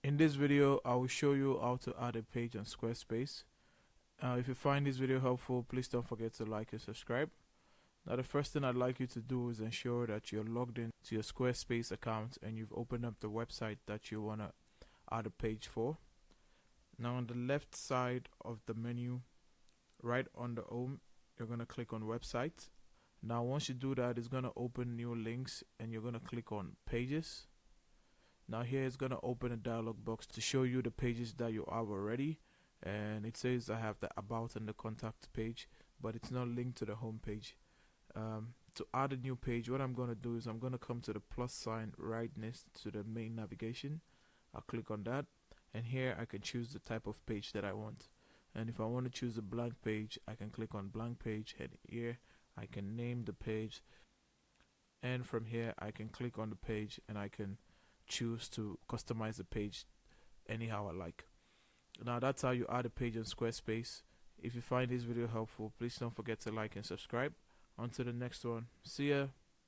In this video, I will show you how to add a page on Squarespace. If you find this video helpful, please don't forget to like and subscribe. Now, the first thing I'd like you to do is ensure that you're logged in to your Squarespace account and you've opened up the website that you want to add a page for. Now, on the left side of the menu, right on the home, you're going to click on website. Now, once you do that, it's going to open new links and you're going to click on pages. Now here it's going to open a dialog box to show you the pages that you have already, and it says I have the about and the contact page, but it's not linked to the home page. To add a new page, what I'm going to do is I'm going to come to the plus sign right next to the main navigation. I'll click on that, and here I can choose the type of page that I want. And if I want to choose a blank page, I can click on blank page, and here I can name the page, and from here I can click on the page and I can choose to customize the page anyhow I like. Now that's how you add a page on Squarespace. If you find this video helpful, please don't forget to like and subscribe. On to the next one. See ya.